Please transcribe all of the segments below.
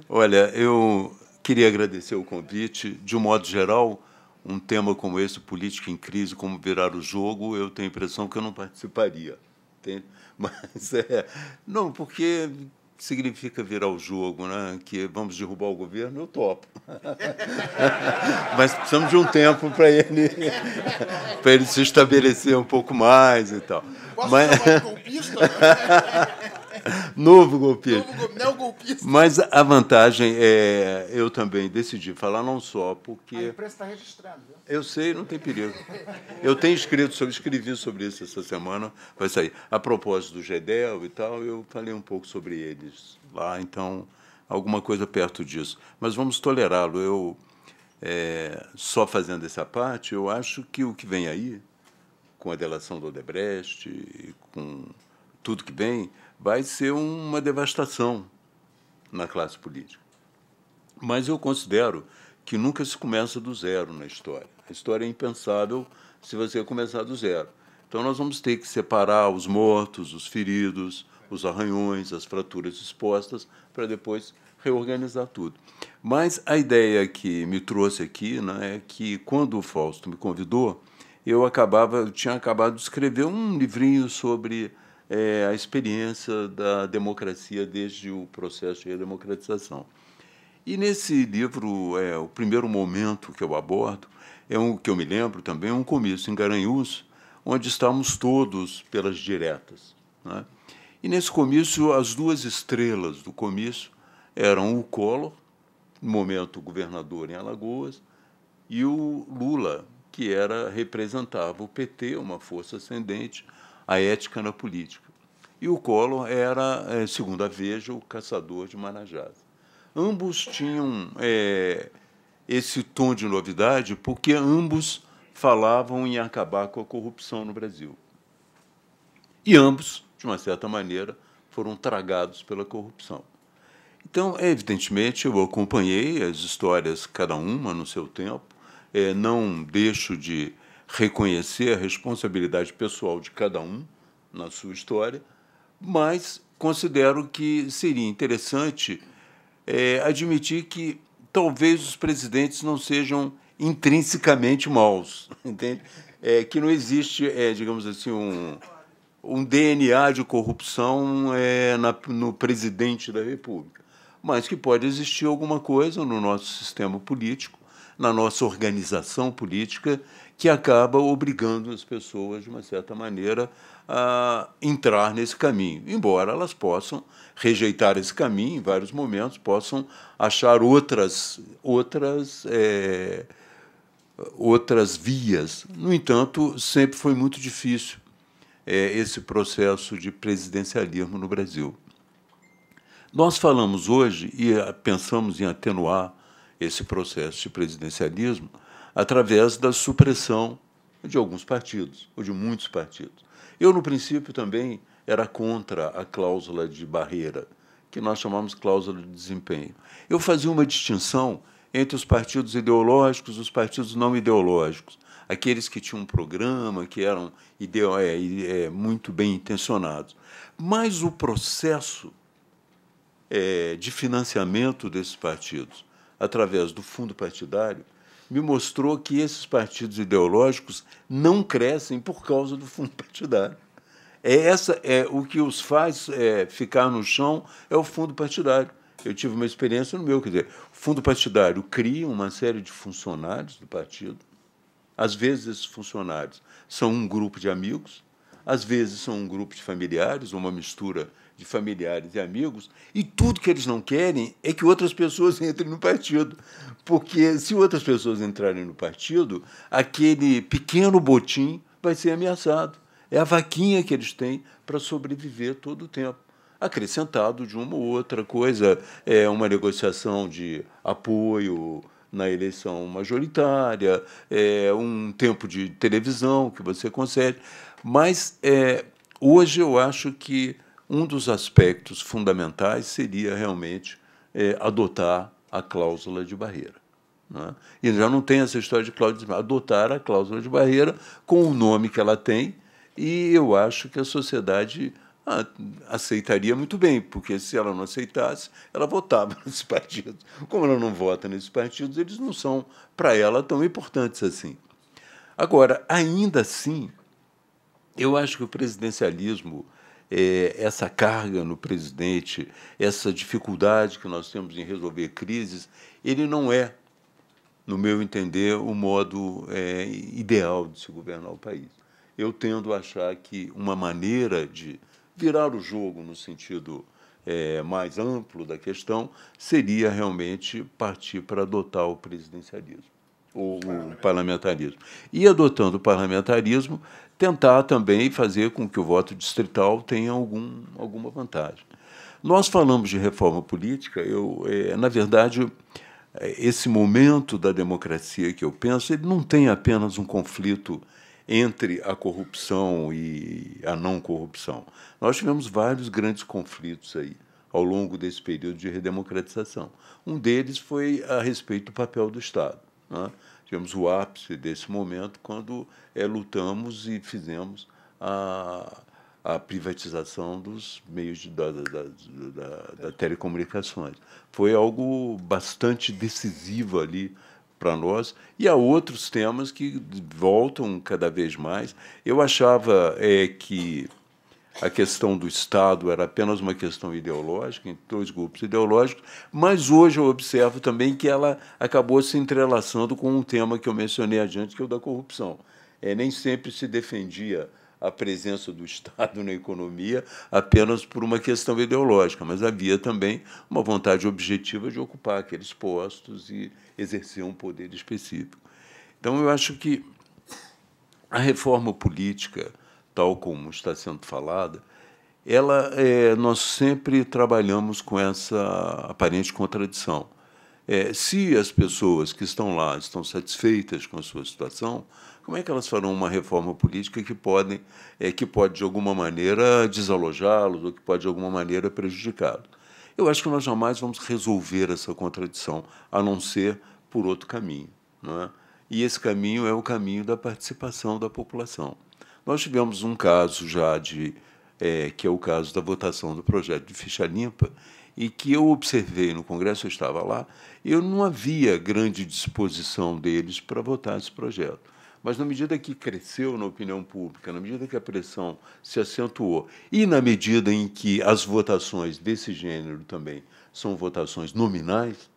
Olha, eu queria agradecer o convite. De um modo geral, um tema como esse, política em crise, como virar o jogo, eu tenho a impressão que eu não participaria. Entende? Mas não, porque significa virar o jogo, né? Que vamos derrubar o governo, eu topo. Mas precisamos de um tempo para ele se estabelecer um pouco mais e tal. Posso Mas, chamar de golpista? novo golpista. Neogolpista. Mas a vantagem é, eu também decidi falar não só A porque... imprensa está registrada, viu? Eu sei, não tem perigo. Eu tenho escrevi sobre isso essa semana, vai sair. A propósito do GEDEL e tal, eu falei um pouco sobre eles lá, então, alguma coisa perto disso. Mas vamos tolerá-lo. Eu, só fazendo essa parte, eu acho que o que vem aí, com a delação do Odebrecht, e com tudo que vem, vai ser uma devastação na classe política. Mas eu considero que nunca se começa do zero na história. A história é impensável se você começar do zero. Então, nós vamos ter que separar os mortos, os feridos, os arranhões, as fraturas expostas, para depois reorganizar tudo. Mas a ideia que me trouxe aqui, né, é que, quando o Fausto me convidou, eu tinha acabado de escrever um livrinho sobre a experiência da democracia desde o processo de redemocratização. E nesse livro, o primeiro momento que eu abordo, que eu me lembro também, é um comício em Garanhuns, onde estávamos todos pelas diretas, né? E nesse comício, as duas estrelas do comício eram o Collor, no momento governador em Alagoas, e o Lula, que representava o PT, uma força ascendente, a ética na política. E o Collor era, segundo a Veja, o caçador de Marajás. Ambos tinham esse tom de novidade porque ambos falavam em acabar com a corrupção no Brasil. E ambos, de uma certa maneira, foram tragados pela corrupção. Então, evidentemente, eu acompanhei as histórias, cada uma no seu tempo, não deixo de reconhecer a responsabilidade pessoal de cada um na sua história, mas considero que seria interessante admitir que talvez os presidentes não sejam intrinsecamente maus, entende? Que não existe, digamos assim, um DNA de corrupção no presidente da República, mas que pode existir alguma coisa no nosso sistema político, na nossa organização política, que acaba obrigando as pessoas, de uma certa maneira, a entrar nesse caminho, embora elas possam rejeitar esse caminho em vários momentos, possam achar outras vias. No entanto, sempre foi muito difícil esse processo de presidencialismo no Brasil. Nós falamos hoje e pensamos em atenuar esse processo de presidencialismo através da supressão de alguns partidos, ou de muitos partidos. Eu, no princípio, também era contra a cláusula de barreira, que nós chamamos de cláusula de desempenho. Eu fazia uma distinção entre os partidos ideológicos e os partidos não ideológicos, aqueles que tinham um programa, que eram muito bem intencionados. Mas o processo de financiamento desses partidos, através do fundo partidário, me mostrou que esses partidos ideológicos não crescem por causa do fundo partidário. O que os faz ficar no chão é o fundo partidário. Eu tive uma experiência no meu, quer dizer, o fundo partidário cria uma série de funcionários do partido. Às vezes, esses funcionários são um grupo de amigos, às vezes são um grupo de familiares, uma mistura de familiares e amigos, e tudo que eles não querem é que outras pessoas entrem no partido. Porque, se outras pessoas entrarem no partido, aquele pequeno botim vai ser ameaçado. É a vaquinha que eles têm para sobreviver todo o tempo. Acrescentado de uma ou outra coisa, uma negociação de apoio na eleição majoritária, um tempo de televisão que você concede. Mas, hoje, eu acho que um dos aspectos fundamentais seria realmente adotar a cláusula de barreira, né? E já não tem essa história de cláusula de barreira, adotar a cláusula de barreira com o nome que ela tem, e eu acho que a sociedade aceitaria muito bem, porque se ela não aceitasse, ela votava nesses partidos. Como ela não vota nesses partidos, eles não são, para ela, tão importantes assim. Agora, ainda assim, eu acho que o presidencialismo, essa carga no presidente, essa dificuldade que nós temos em resolver crises, ele não é, no meu entender, o modo ideal de se governar o país. Eu tendo a achar que uma maneira de virar o jogo no sentido mais amplo da questão seria realmente partir para adotar o presidencialismo, ou o parlamentarismo. E, adotando o parlamentarismo, tentar também fazer com que o voto distrital tenha alguma vantagem. Nós falamos de reforma política, na verdade, esse momento da democracia que eu penso, ele não tem apenas um conflito entre a corrupção e a não corrupção. Nós tivemos vários grandes conflitos aí ao longo desse período de redemocratização. Um deles foi a respeito do papel do Estado, né? Tivemos o ápice desse momento quando lutamos e fizemos a privatização dos meios da telecomunicações. Foi algo bastante decisivo ali para nós, e há outros temas que voltam cada vez mais. Eu achava que a questão do Estado era apenas uma questão ideológica, em dois grupos ideológicos, mas hoje eu observo também que ela acabou se entrelaçando com um tema que eu mencionei adiante, que é o da corrupção. Nem sempre se defendia a presença do Estado na economia apenas por uma questão ideológica, mas havia também uma vontade objetiva de ocupar aqueles postos e exercer um poder específico. Então, eu acho que a reforma política, tal como está sendo falada, nós sempre trabalhamos com essa aparente contradição. Se as pessoas que estão lá estão satisfeitas com a sua situação, como é que elas farão uma reforma política que pode, de alguma maneira, desalojá-los ou que pode, de alguma maneira, prejudicá-los? Eu acho que nós jamais vamos resolver essa contradição, a não ser por outro caminho, não é? E esse caminho é o caminho da participação da população. Nós tivemos um caso já que é o caso da votação do projeto de ficha limpa, e que eu observei no Congresso, eu estava lá, eu não havia grande disposição deles para votar esse projeto. Mas, na medida que cresceu na opinião pública, na medida que a pressão se acentuou, e na medida em que as votações desse gênero também são votações nominais,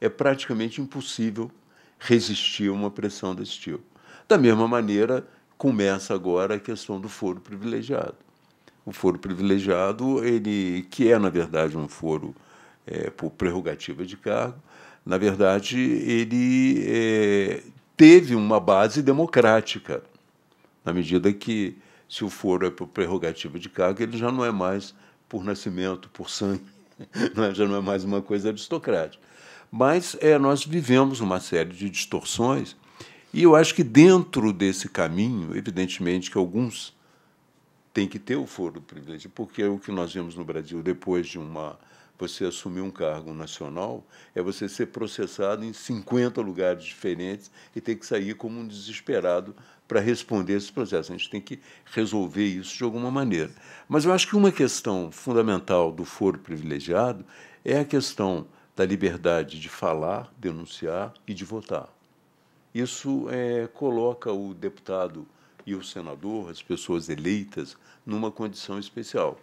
é praticamente impossível resistir a uma pressão desse tipo. Da mesma maneira, começa agora a questão do foro privilegiado. O foro privilegiado, que é, na verdade, um foro por prerrogativa de cargo, na verdade, ele teve uma base democrática, na medida que, se o foro é por prerrogativa de cargo, ele já não é mais por nascimento, por sangue, já não é mais uma coisa aristocrática. Mas nós vivemos uma série de distorções, e eu acho que, dentro desse caminho, evidentemente que alguns têm que ter o foro privilegiado, porque o que nós vemos no Brasil, depois de você assumir um cargo nacional, é você ser processado em 50 lugares diferentes e ter que sair como um desesperado para responder esses processos. A gente tem que resolver isso de alguma maneira. Mas eu acho que uma questão fundamental do foro privilegiado é a questão da liberdade de falar, denunciar e de votar. Isso coloca o deputado e o senador, as pessoas eleitas, numa condição especial,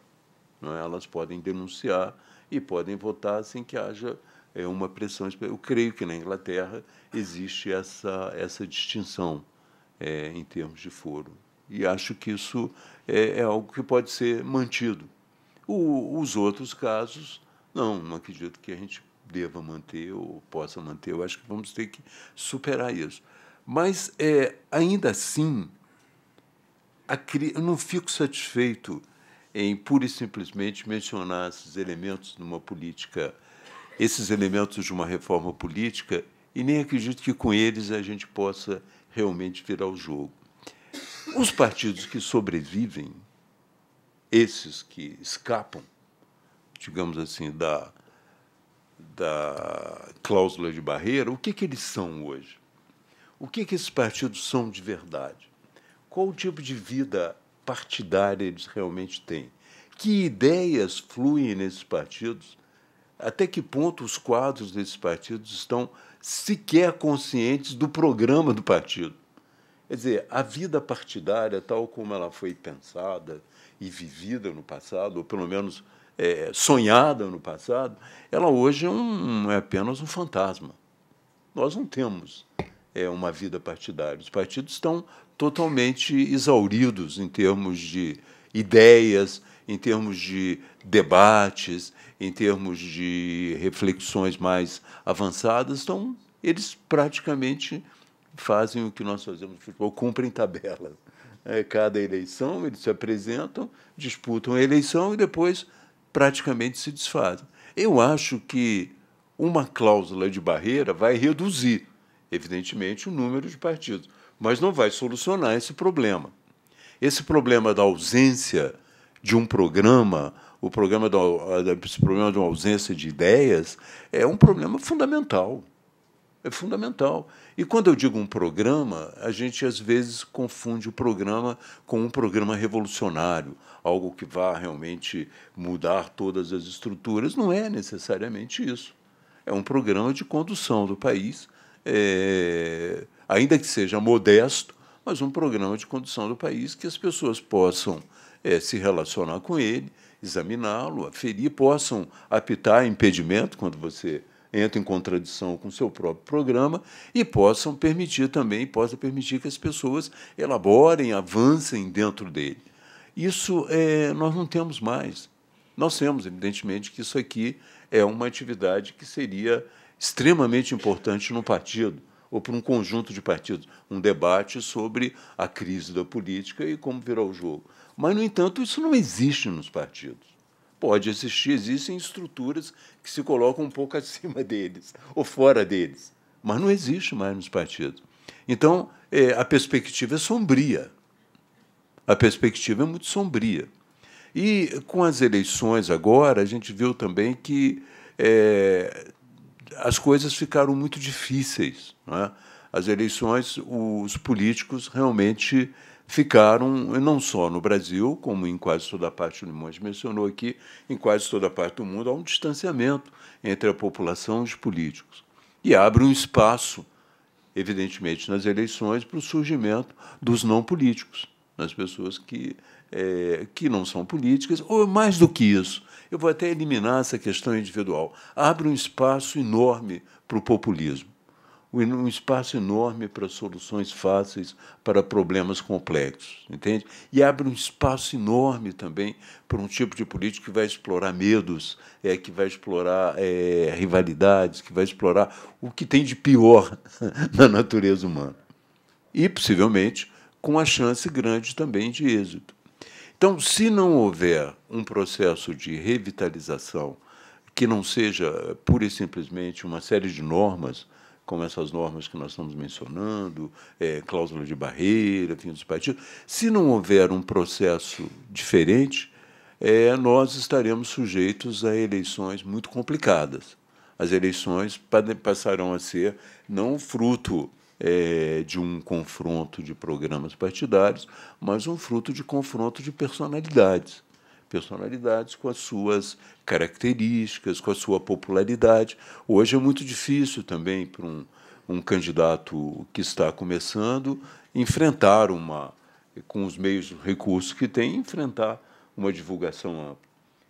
não é? Elas podem denunciar e podem votar sem que haja uma pressão especial. Eu creio que na Inglaterra existe essa distinção em termos de foro, e acho que isso é algo que pode ser mantido. Os outros casos, não acredito que a gente deva manter ou possa manter. Eu acho que vamos ter que superar isso. Mas, ainda assim, eu não fico satisfeito em pura e simplesmente mencionar esses elementos numa política, esses elementos de uma reforma política, e nem acredito que com eles a gente possa realmente virar o jogo. Os partidos que sobrevivem, esses que escapam, digamos assim, da cláusula de barreira, o que eles são hoje? O que esses partidos são de verdade? Qual o tipo de vida partidária eles realmente têm? Que ideias fluem nesses partidos? Até que ponto os quadros desses partidos estão sequer conscientes do programa do partido? Quer dizer, a vida partidária, tal como ela foi pensada e vivida no passado, ou pelo menos sonhada no passado, ela hoje é apenas um fantasma. Nós não temos uma vida partidária. Os partidos estão totalmente exauridos em termos de ideias, em termos de debates, em termos de reflexões mais avançadas. Então, eles praticamente fazem o que nós fazemos no futebol, cumprem tabela. Cada eleição, eles se apresentam, disputam a eleição e depois praticamente se desfazem. Eu acho que uma cláusula de barreira vai reduzir, evidentemente, o número de partidos, mas não vai solucionar esse problema. Esse problema da ausência de um programa, esse problema de uma ausência de ideias, é um problema fundamental. É fundamental. E quando eu digo um programa, a gente às vezes confunde o programa com um programa revolucionário, algo que vá realmente mudar todas as estruturas. Não é necessariamente isso. É um programa de condução do país, ainda que seja modesto, mas um programa de condução do país que as pessoas possam se relacionar com ele, examiná-lo, aferir, possam apitar impedimento quando você entra em contradição com o seu próprio programa e possa permitir que as pessoas elaborem, avancem dentro dele. Isso nós não temos mais. Nós temos, evidentemente, que isso aqui é uma atividade que seria extremamente importante no partido, ou para um conjunto de partidos, um debate sobre a crise da política e como virar o jogo. Mas, no entanto, isso não existe nos partidos. Pode existir, existem estruturas que se colocam um pouco acima deles, ou fora deles, mas não existe mais nos partidos. Então, a perspectiva é sombria. A perspectiva é muito sombria. E, com as eleições agora, a gente viu também que as coisas ficaram muito difíceis, não é? As eleições, os políticos realmente ficaram, não só no Brasil, como em quase toda a parte, o Limões mencionou aqui, em quase toda a parte do mundo, há um distanciamento entre a população e os políticos. E abre um espaço, evidentemente, nas eleições, para o surgimento dos não políticos, das pessoas que não são políticas, ou mais do que isso, eu vou até eliminar essa questão individual. Abre um espaço enorme para o populismo, um espaço enorme para soluções fáceis para problemas complexos, entende? E abre um espaço enorme também para um tipo de política que vai explorar medos, que vai explorar rivalidades, que vai explorar o que tem de pior na natureza humana. E, possivelmente, com a chance grande também de êxito. Então, se não houver um processo de revitalização que não seja pura e simplesmente uma série de normas, como essas normas que nós estamos mencionando, cláusula de barreira, fim dos partidos, se não houver um processo diferente, nós estaremos sujeitos a eleições muito complicadas. As eleições passarão a ser não fruto de um confronto de programas partidários, mas um fruto de confronto de personalidades. Personalidades com as suas características, com a sua popularidade. Hoje é muito difícil também para um candidato que está começando enfrentar com os meios, recursos que tem, enfrentar uma divulgação ampla.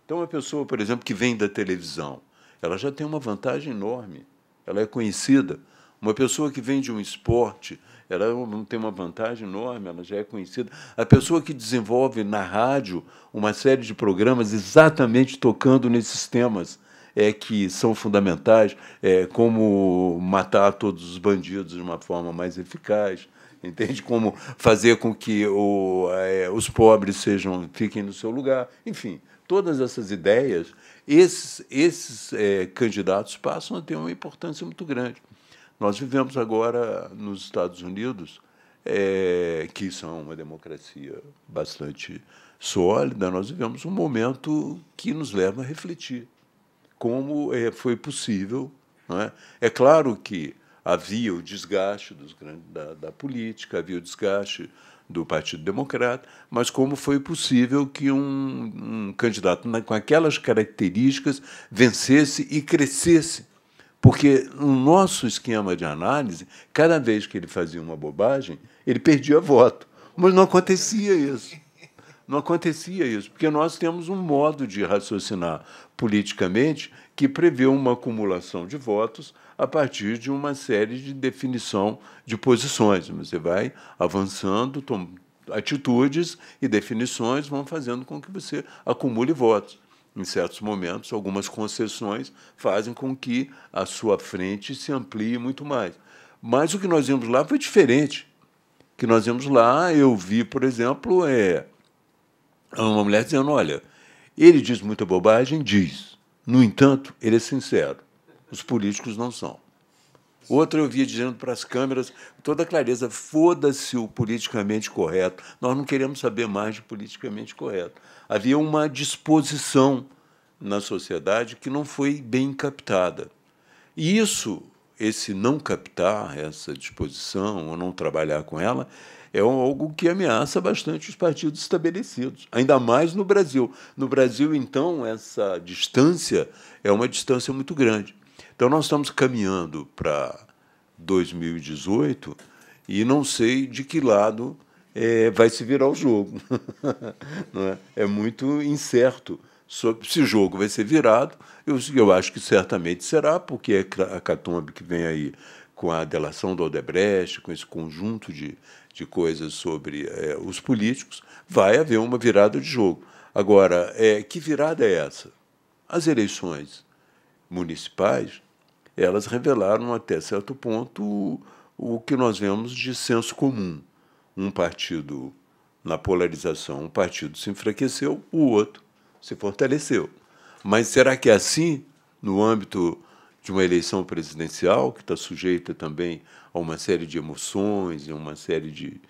Então, uma pessoa, por exemplo, que vem da televisão, ela já tem uma vantagem enorme, ela é conhecida. Uma pessoa que vem de um esporte, ela tem uma vantagem enorme, ela já é conhecida. A pessoa que desenvolve na rádio uma série de programas exatamente tocando nesses temas que são fundamentais, como matar todos os bandidos de uma forma mais eficaz, entende? Como fazer com que os pobres fiquem no seu lugar. Enfim, todas essas ideias, esses candidatos passam a ter uma importância muito grande. Nós vivemos agora nos Estados Unidos, que são uma democracia bastante sólida, nós vivemos um momento que nos leva a refletir como foi possível. Não é? É claro que havia o desgaste da política, havia o desgaste do Partido Democrata, mas como foi possível que um candidato com aquelas características vencesse e crescesse. Porque no nosso esquema de análise, cada vez que ele fazia uma bobagem, ele perdia voto. Mas não acontecia isso. Não acontecia isso, porque nós temos um modo de raciocinar politicamente que prevê uma acumulação de votos a partir de uma série de definição de posições. Você vai avançando, atitudes e definições vão fazendo com que você acumule votos. Em certos momentos, algumas concessões fazem com que a sua frente se amplie muito mais. Mas o que nós vimos lá foi diferente. O que nós vimos lá, eu vi, por exemplo, uma mulher dizendo, olha, ele diz muita bobagem, diz. No entanto, ele é sincero. Os políticos não são. Outra eu via dizendo para as câmeras, com toda clareza, foda-se o politicamente correto. Nós não queremos saber mais de politicamente correto. Havia uma disposição na sociedade que não foi bem captada. E esse não captar essa disposição, ou não trabalhar com ela, é algo que ameaça bastante os partidos estabelecidos, ainda mais no Brasil. No Brasil, então, essa distância é uma distância muito grande. Então, nós estamos caminhando para 2018 e não sei de que lado vai se virar o jogo. Não é? É muito incerto sobre se o jogo vai ser virado. Eu acho que certamente será, porque é a hecatombe que vem aí com a delação do Odebrecht, com esse conjunto de coisas sobre os políticos, vai haver uma virada de jogo. Agora, que virada é essa? As eleições municipais, elas revelaram até certo ponto o que nós vemos de senso comum. Um partido, na polarização, um partido se enfraqueceu, o outro se fortaleceu. Mas será que é assim no âmbito de uma eleição presidencial, que está sujeita também a uma série de emoções e uma série de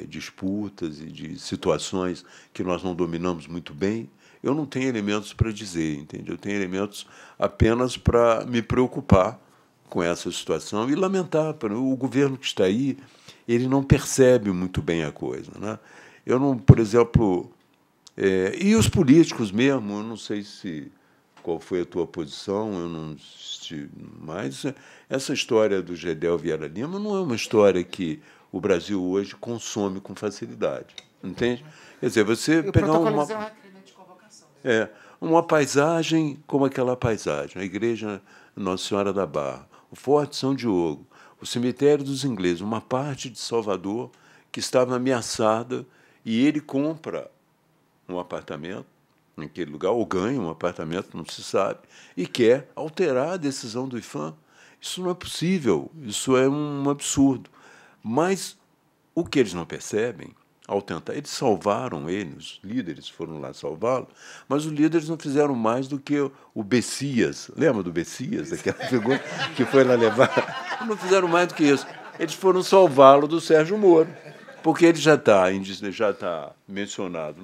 disputas e de situações que nós não dominamos muito bem? Eu não tenho elementos para dizer, entende? Eu tenho elementos apenas para me preocupar com essa situação e lamentar. O governo que está aí, ele não percebe muito bem a coisa, né? Eu não, por exemplo, e os políticos mesmo, eu não sei qual foi a tua posição, eu não assisti mais. Essa história do Gedel Vieira Lima não é uma história que o Brasil hoje consome com facilidade, entende? Quer dizer, você pegar uma paisagem como aquela paisagem, a Igreja Nossa Senhora da Barra, o Forte São Diogo, o Cemitério dos Ingleses, uma parte de Salvador que estava ameaçada, e ele compra um apartamento naquele lugar, ou ganha um apartamento, não se sabe, e quer alterar a decisão do IPHAN. Isso não é possível, isso é um absurdo. Mas o que eles não percebem, ao tentar, eles salvaram ele, os líderes foram lá salvá-lo, mas os líderes não fizeram mais do que o Bessias. Lembra do Bessias, aquela figura que foi lá levar? Não fizeram mais do que isso. Eles foram salvá-lo do Sérgio Moro, porque ele já está mencionado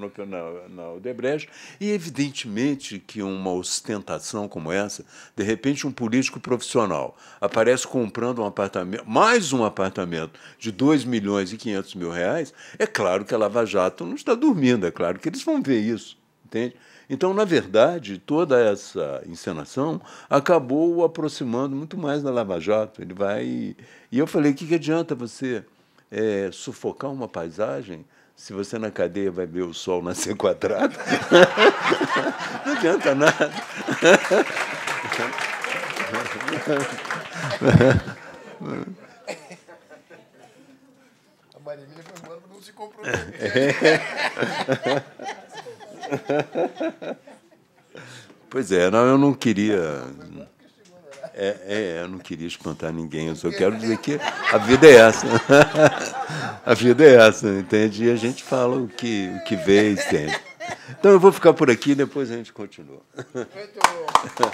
na Odebrecht, e evidentemente que uma ostentação como essa, de repente um político profissional aparece comprando um apartamento, mais um apartamento de R$2.500.000, é claro que a Lava Jato não está dormindo, é claro que eles vão ver isso, entende? Então, na verdade, toda essa encenação acabou o aproximando muito mais da Lava Jato. Ele vai... E eu falei, o que adianta você sufocar uma paisagem se você na cadeia vai ver o sol nascer quadrado? Não adianta nada. A Maria Emília foi embora para não se comprometer. Pois é, não, eu não queria... eu não queria espantar ninguém, eu só quero dizer que a vida é essa. A vida é essa, entende? E a gente fala o que vê e sente. Então eu vou ficar por aqui e depois a gente continua. Muito bom.